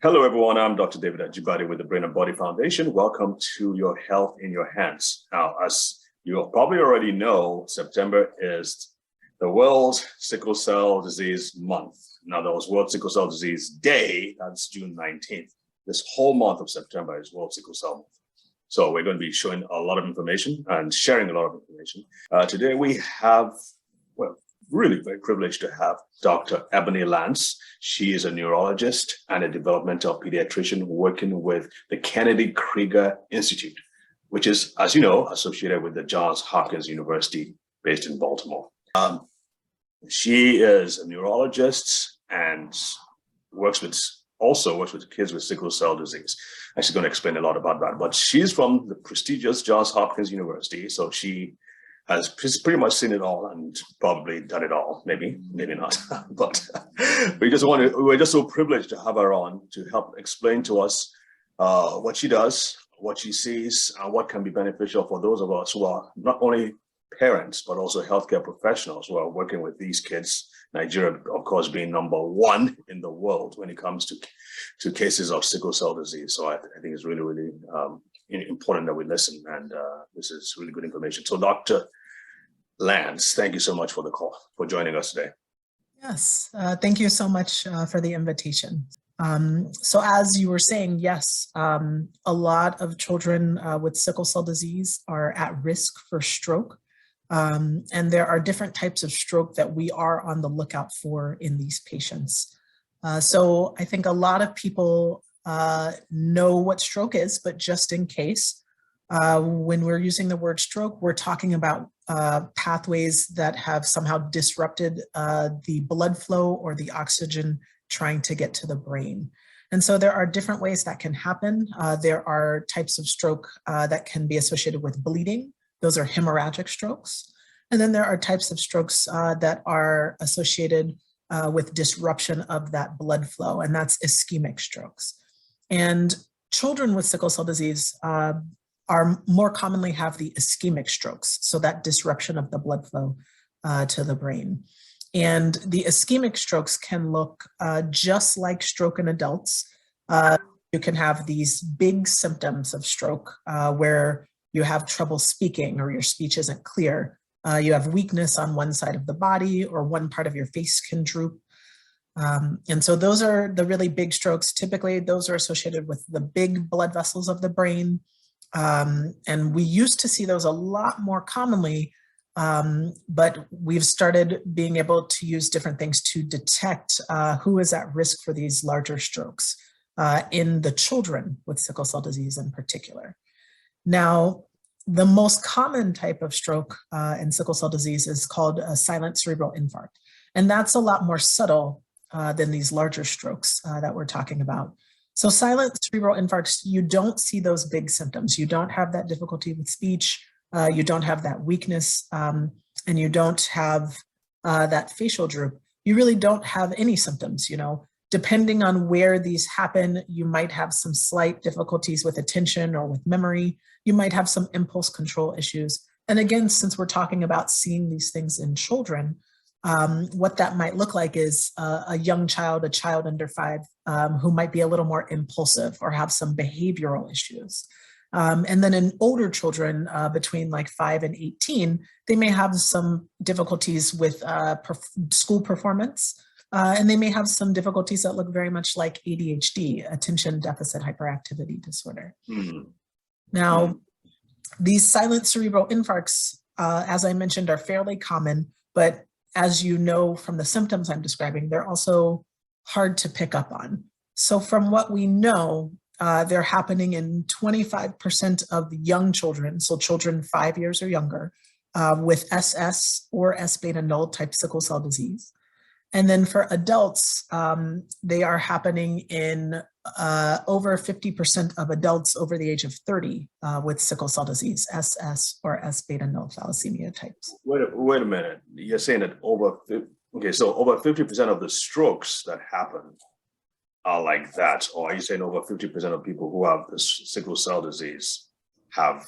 Hello, everyone. I'm Dr. David Ajibade with the Brain and Body Foundation. Welcome to Your Health in Your Hands. Now, as you probably already know, September is the World Sickle Cell Disease Month. Now, there was World Sickle Cell Disease Day, that's June 19th. This whole month of September is World Sickle Cell Month. So we're going to be showing a lot of information and sharing a lot of information. Today we have, really very privileged to have Dr. Ebony Lance. She is a neurologist and a developmental pediatrician working with the Kennedy Krieger Institute, which is, as you know, associated with the Johns Hopkins University based in Baltimore. She is a neurologist and also works with kids with sickle cell disease. And she's going to explain a lot about that. But she's from the prestigious Johns Hopkins University, so she has pretty much seen it all and probably done it all, maybe not. But we're just so privileged to have her on to help explain to us what she does, what she sees, and what can be beneficial for those of us who are not only parents, but also healthcare professionals who are working with these kids. Nigeria, of course, being #1 in the world when it comes to cases of sickle cell disease. So I think it's really, really important that we listen, and this is really good information. So Dr. Lance, thank you so much for the call, for joining us today. Yes, thank you so much for the invitation. So as you were saying, yes, a lot of children with sickle cell disease are at risk for stroke. And there are different types of stroke that we are on the lookout for in these patients. So I think a lot of people know what stroke is, but just in case, when we're using the word stroke, we're talking about pathways that have somehow disrupted the blood flow or the oxygen trying to get to the brain. And so there are different ways that can happen. There are types of stroke that can be associated with bleeding. Those are hemorrhagic strokes. And then there are types of strokes that are associated with disruption of that blood flow, and that's ischemic strokes. And children with sickle cell disease are more commonly have the ischemic strokes, so that disruption of the blood flow to the brain. And the ischemic strokes can look just like stroke in adults. You can have these big symptoms of stroke where you have trouble speaking or your speech isn't clear. You have weakness on one side of the body or one part of your face can droop. And so those are the really big strokes. Typically, those are associated with the big blood vessels of the brain. And we used to see those a lot more commonly, but we've started being able to use different things to detect who is at risk for these larger strokes in the children with sickle cell disease in particular. Now, the most common type of stroke in sickle cell disease is called a silent cerebral infarct. And that's a lot more subtle than these larger strokes that we're talking about. So silent cerebral infarcts, you don't see those big symptoms. You don't have that difficulty with speech. You don't have that weakness, and you don't have that facial droop. You really don't have any symptoms, you know. Depending on where these happen, you might have some slight difficulties with attention or with memory. You might have some impulse control issues. And again, since we're talking about seeing these things in children, what that might look like is a young child, a child under 5, who might be a little more impulsive or have some behavioral issues. And then in older children between like 5 and 18, they may have some difficulties with school performance. And they may have some difficulties that look very much like ADHD, attention deficit hyperactivity disorder. Mm-hmm. Now, these silent cerebral infarcts, as I mentioned, are fairly common, but as you know from the symptoms I'm describing, they're also hard to pick up on. So from what we know, they're happening in 25% of young children, so children 5 years or younger, with SS or S beta null type sickle cell disease. And then for adults, they are happening in over 50% of adults over the age of 30 with sickle cell disease, SS or S beta null thalassemia types. Wait a minute. You're saying that over 50% of the strokes that happen are like that, or are you saying over 50% of people who have this sickle cell disease have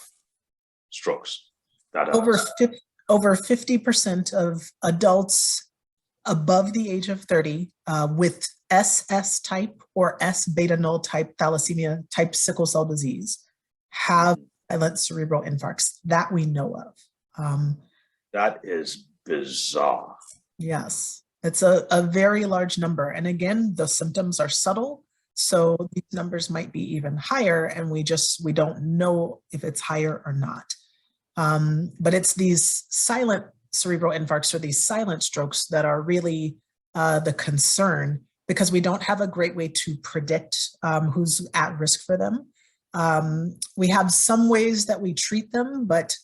strokes? Over 50% of adults above the age of 30 with SS type or S beta null type thalassemia type sickle cell disease have silent cerebral infarcts that we know of. That is bizarre. Yes, it's a very large number. And again, the symptoms are subtle. So these numbers might be even higher, and we don't know if it's higher or not. But it's these silent cerebral infarcts or these silent strokes that are really the concern, because we don't have a great way to predict who's at risk for them. We have some ways that we treat them, but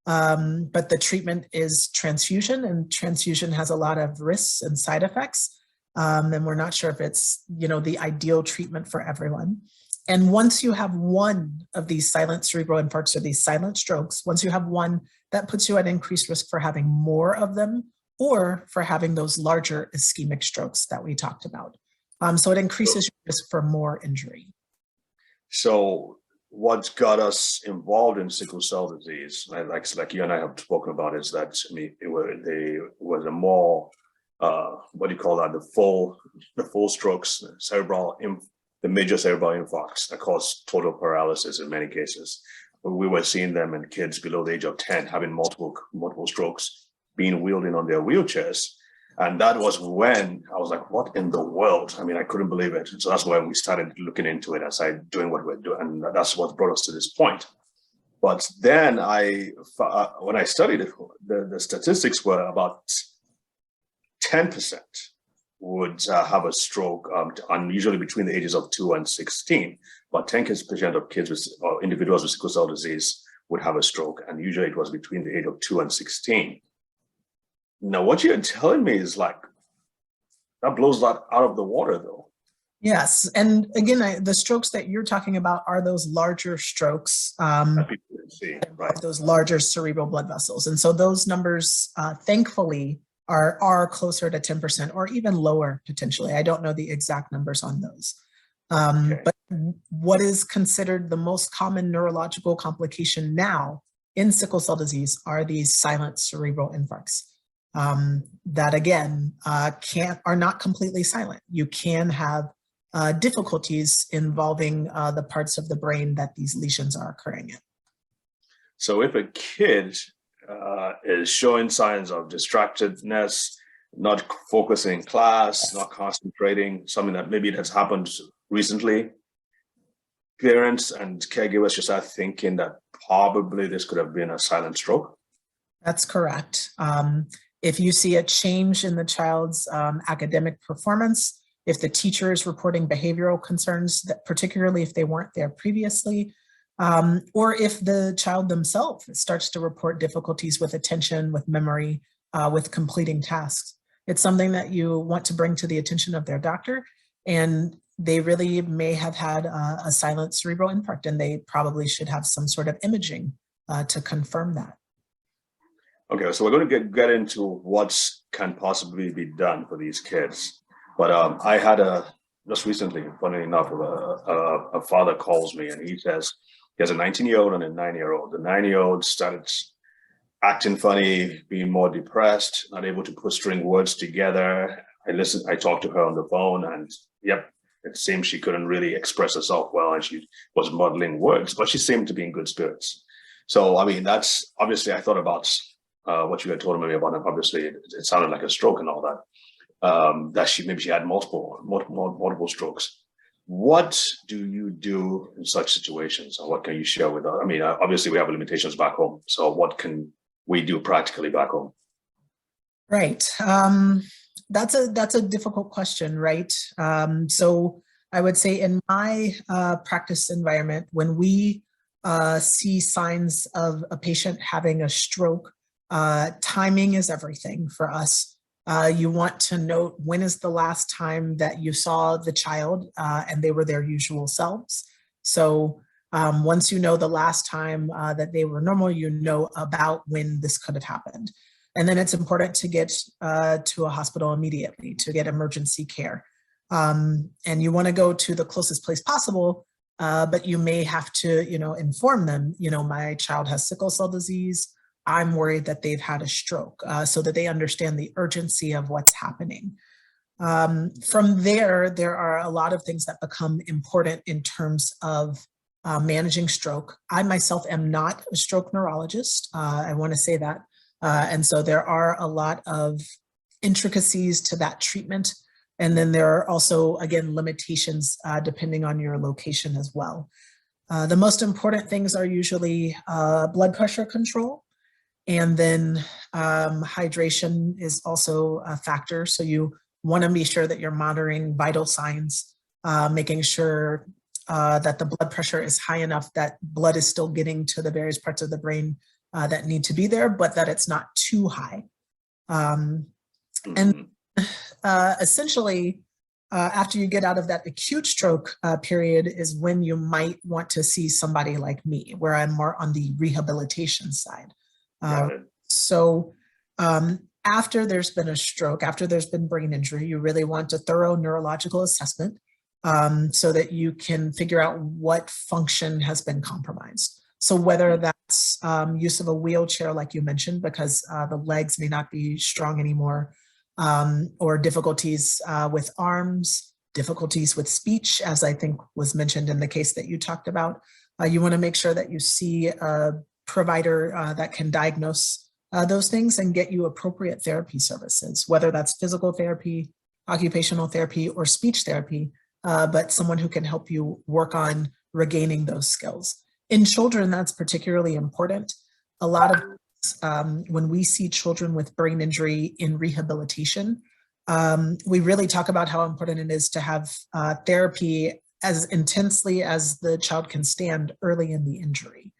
the treatment is transfusion, and transfusion has a lot of risks and side effects. And we're not sure if it's, the ideal treatment for everyone. And once you have one of these silent cerebral infarcts or these silent strokes, once you have one, that puts you at increased risk for having more of them or for having those larger ischemic strokes that we talked about. So it increases your risk for more injury. So what got us involved in sickle cell disease, like you and I have spoken about, is that it was a more what do you call that? The full strokes, the major cerebral infarcts that cause total paralysis in many cases. We were seeing them in kids below the age of 10 having multiple strokes, being wheeled in on their wheelchairs. And that was when I was like, what in the world? I couldn't believe it. So that's why we started looking into it, aside doing what we're doing. And that's what brought us to this point. But then when I studied it, the statistics were about 10% would have a stroke, usually between the ages of 2 and 16. But 10% of kids or individuals with sickle cell disease would have a stroke, and usually it was between the age of 2 and 16. Now, what you're telling me is like, that blows that out of the water, though. Yes, and again, the strokes that you're talking about are those larger strokes, That people can see, right? those larger cerebral blood vessels. And so those numbers, thankfully, are closer to 10% or even lower potentially. I don't know the exact numbers on those. Okay. But what is considered the most common neurological complication now in sickle cell disease are these silent cerebral infarcts that again are not completely silent. You can have difficulties involving the parts of the brain that these lesions are occurring in. So if a kid is showing signs of distractedness, not focusing in class, not concentrating, something that maybe it has happened recently, parents and caregivers should start thinking that probably this could have been a silent stroke. That's correct. If you see a change in the child's academic performance, if the teacher is reporting behavioral concerns, that particularly if they weren't there previously, or if the child themselves starts to report difficulties with attention, with memory, with completing tasks, it's something that you want to bring to the attention of their doctor. And they really may have had a silent cerebral infarct, and they probably should have some sort of imaging to confirm that. Okay, so we're going to get into what can possibly be done for these kids. But I had just recently, funny enough, a father calls me and he says he has a 19-year-old and a 9-year-old. The 9-year-old started acting funny, being more depressed, not able to put string words together. I talked to her on the phone, and yep, it seemed she couldn't really express herself well, and she was muddling words, but she seemed to be in good spirits. So, that's obviously, I thought about what you had told me about, and obviously it sounded like a stroke and all that, that she had multiple strokes. What do you do in such situations, and what can you share with us? Obviously we have limitations back home, so what can we do practically back home? Right. That's a difficult question, right? So I would say in my practice environment, when we see signs of a patient having a stroke, timing is everything for us. You want to note, when is the last time that you saw the child and they were their usual selves? So once you know the last time that they were normal, you know about when this could have happened. And then it's important to get to a hospital immediately to get emergency care. And you want to go to the closest place possible, but you may have to, inform them, my child has sickle cell disease. I'm worried that they've had a stroke, so that they understand the urgency of what's happening. From there are a lot of things that become important in terms of managing stroke. I myself am not a stroke neurologist. I want to say that. And so there are a lot of intricacies to that treatment. And then there are also, again, limitations depending on your location as well. The most important things are usually blood pressure control. And then hydration is also a factor. So you want to be sure that you're monitoring vital signs, making sure that the blood pressure is high enough that blood is still getting to the various parts of the brain that need to be there, but that it's not too high. And essentially, after you get out of that acute stroke period is when you might want to see somebody like me, where I'm more on the rehabilitation side. So after there's been a stroke, after there's been brain injury, you really want a thorough neurological assessment so that you can figure out what function has been compromised. So whether that's use of a wheelchair, like you mentioned, because the legs may not be strong anymore, or difficulties with arms, difficulties with speech, as I think was mentioned in the case that you talked about. You want to make sure that you see a provider that can diagnose those things and get you appropriate therapy services, whether that's physical therapy, occupational therapy, or speech therapy, but someone who can help you work on regaining those skills. In children, that's particularly important. A lot of when we see children with brain injury in rehabilitation, we really talk about how important it is to have therapy as intensely as the child can stand early in the injury.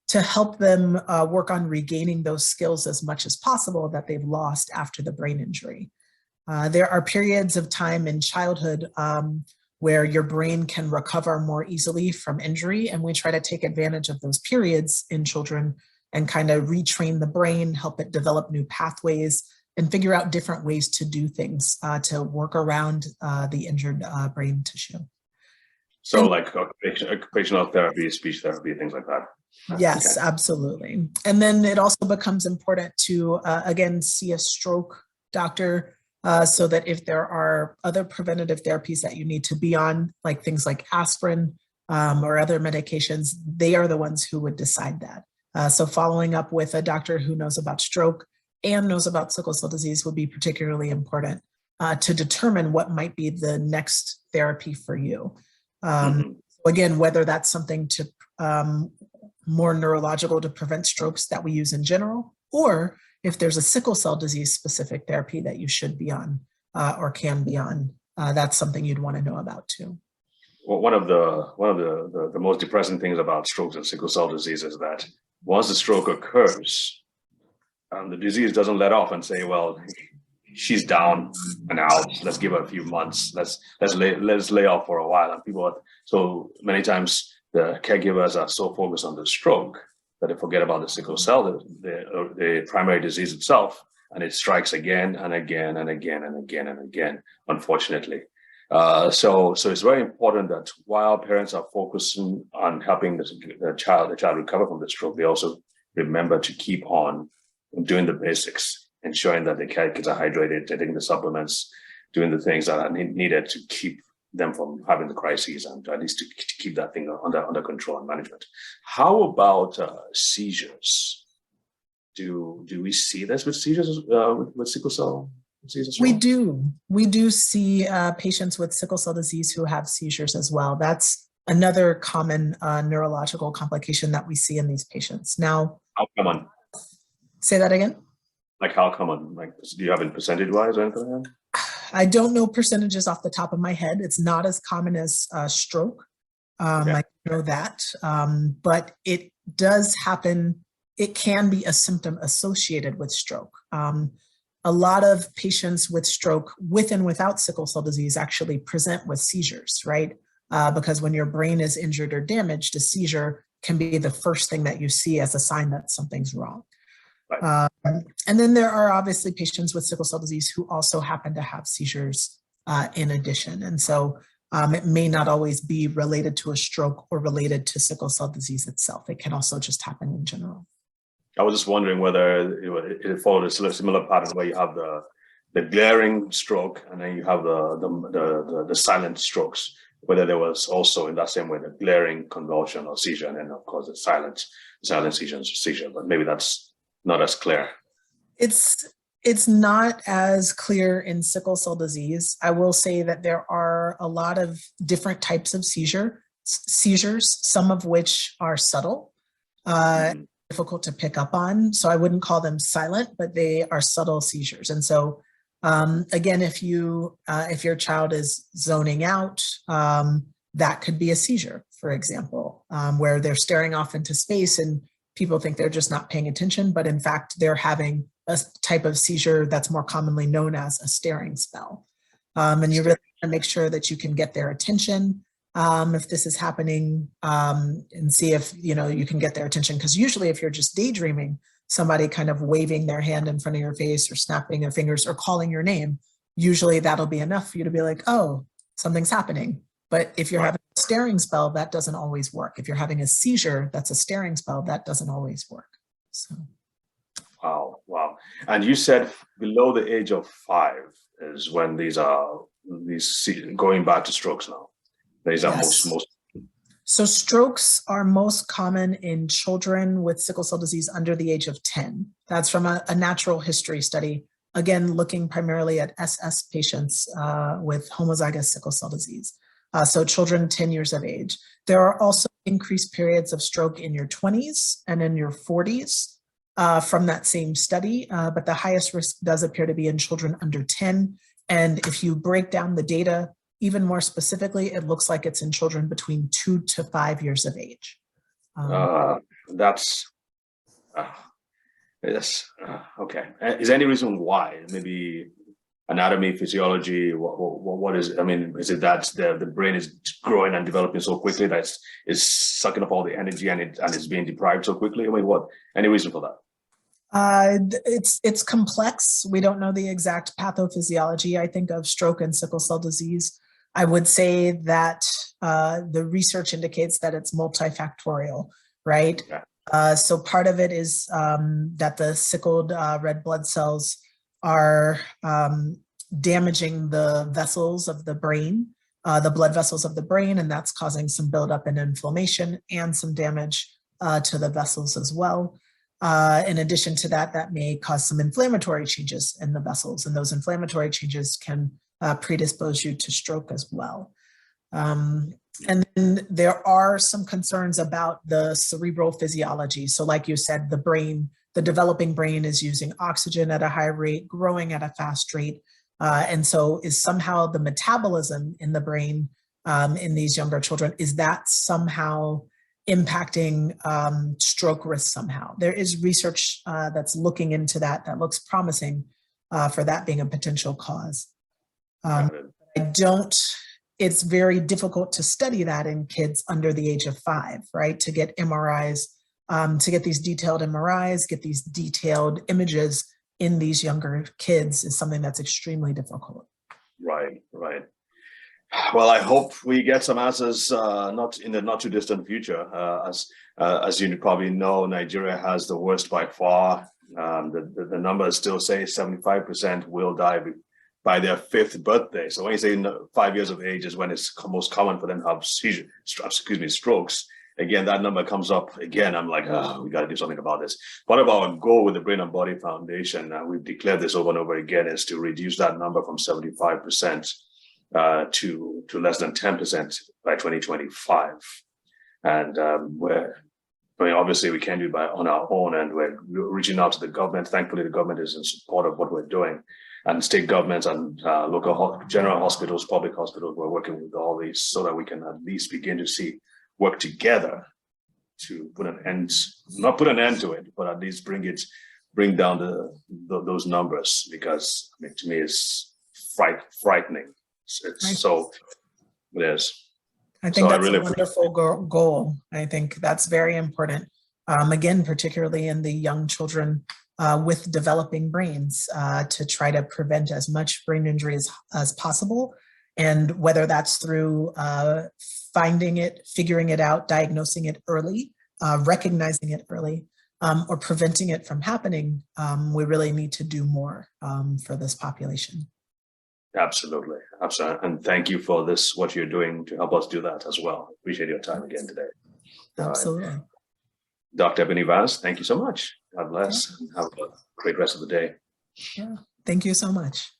To help them work on regaining those skills as much as possible that they've lost after the brain injury. There are periods of time in childhood where your brain can recover more easily from injury, and we try to take advantage of those periods in children and kind of retrain the brain, help it develop new pathways, and figure out different ways to do things to work around the injured brain tissue. So like occupational therapy, speech therapy, things like that. Yes, okay. Absolutely. And then it also becomes important to, again, see a stroke doctor so that if there are other preventative therapies that you need to be on, like things like aspirin or other medications, they are the ones who would decide that. So following up with a doctor who knows about stroke and knows about sickle cell disease would be particularly important to determine what might be the next therapy for you. Again, whether that's something to more neurological to prevent strokes that we use in general, or if there's a sickle cell disease specific therapy that you should be on or can be on, that's something you'd want to know about too. Well, one of the most depressing things about strokes and sickle cell disease is that once the stroke occurs, the disease doesn't let off and say, well, she's down and out. Let's give her a few months. Let's lay off for a while. And people, so many times the caregivers are so focused on the stroke that they forget about the sickle cell, the primary disease itself, and it strikes again and again and again and again and again, unfortunately. So it's very important that while parents are focusing on helping the child recover from the stroke, they also remember to keep on doing the basics, ensuring that the kids are hydrated, taking the supplements, doing the things that are needed to keep them from having the crises and at least to keep that thing under control and management. How about seizures? Do we see this with seizures with sickle cell disease as well? We do see patients with sickle cell disease who have seizures as well. That's another common neurological complication that we see in these patients. Now, how common? Say that again. Like how common? Like, do you have it percentage-wise or anything like that? I don't know percentages off the top of my head. It's not as common as stroke. Okay. I know that, but it does happen. It can be a symptom associated with stroke. A lot of patients with stroke with and without sickle cell disease actually present with seizures, right? Because when your brain is injured or damaged, a seizure can be the first thing that you see as a sign that something's wrong. Right. And then there are obviously patients with sickle cell disease who also happen to have seizures in addition. And so It may not always be related to a stroke or related to sickle cell disease itself. It can also just happen in general. I was just wondering whether it followed a similar pattern where you have the glaring stroke and then you have the silent strokes, whether there was also in that same way the glaring convulsion or seizure, and then of course the silent seizure, but maybe that's not as clear. It's not as clear in sickle cell disease. I will say that there are a lot of different types of seizures, some of which are subtle, difficult to pick up on. So I wouldn't call them silent, but they are subtle seizures. And so again, if your child is zoning out, that could be a seizure, for example, where they're staring off into space and people think they're just not paying attention, but in fact, they're having a type of seizure that's more commonly known as a staring spell. And you really want to make sure that you can get their attention if this is happening, and see if you can get their attention. Because usually if you're just daydreaming, somebody kind of waving their hand in front of your face or snapping their fingers or calling your name, usually that'll be enough for you to be like, oh, something's happening. But if you're having a staring spell, that doesn't always work. If you're having a seizure, that's a staring spell, that doesn't always work. So. Wow. And you said below the age of 5 is when these going back to strokes now. These are most. So strokes are most common in children with sickle cell disease under the age of 10. That's from a natural history study, again, looking primarily at SS patients with homozygous sickle cell disease. So children 10 years of age. There are also increased periods of stroke in your 20s and in your 40s from that same study, but the highest risk does appear to be in children under 10. And if you break down the data, even more specifically, it looks like it's in children between 2 to 5 years of age. Okay. Is there any reason why? Maybe anatomy, physiology, what is it? I mean, is it that the brain is growing and developing so quickly that it's sucking up all the energy and it's being deprived so quickly? I mean, any reason for that? It's complex. We don't know the exact pathophysiology, I think, of stroke and sickle cell disease. I would say that the research indicates that it's multifactorial, right? Yeah. So part of it is that the sickled red blood cells are damaging the vessels of the brain, the blood vessels of the brain, and that's causing some buildup and inflammation and some damage to the vessels as well. In addition to that, that may cause some inflammatory changes in the vessels, and those inflammatory changes can predispose you to stroke as well. And then there are some concerns about the cerebral physiology. So like you said, the developing brain is using oxygen at a high rate, growing at a fast rate. And so is somehow the metabolism in the brain in these younger children, is that somehow impacting stroke risk somehow? There is research that's looking into that looks promising for that being a potential cause. It's very difficult to study that in kids under the age of 5, right? To get MRIs, to get these detailed MRIs, get these detailed images in these younger kids is something that's extremely difficult. Right. Well, I hope we get some answers not in the not too distant future. As you probably know, Nigeria has the worst by far. The numbers still say 75% will die by their 5th birthday. So when you say 5 years of age is when it's most common for them to have strokes. Again, that number comes up again. I'm like, we got to do something about this. Part of our goal with the Brain and Body Foundation, we've declared this over and over again, is to reduce that number from 75% to less than 10% by 2025. And obviously we can't do it on our own, and we're reaching out to the government. Thankfully, the government is in support of what we're doing. And state governments and local general hospitals, public hospitals, we're working with all these so that we can at least begin to work together to not put an end to it, but at least bring down those numbers, because I mean, to me it's frightening. So it is. I think that's a wonderful goal. I think that's very important. Again, particularly in the young children with developing brains, to try to prevent as much brain injury as possible And whether that's through finding it, figuring it out, diagnosing it early, recognizing it early, or preventing it from happening, we really need to do more for this population. Absolutely. Absolutely. And thank you for this, what you're doing to help us do that as well. Appreciate your time again today. Absolutely. Dr. Ebony Vaz, thank you so much. God bless. Yeah. Have a great rest of the day. Yeah. Thank you so much.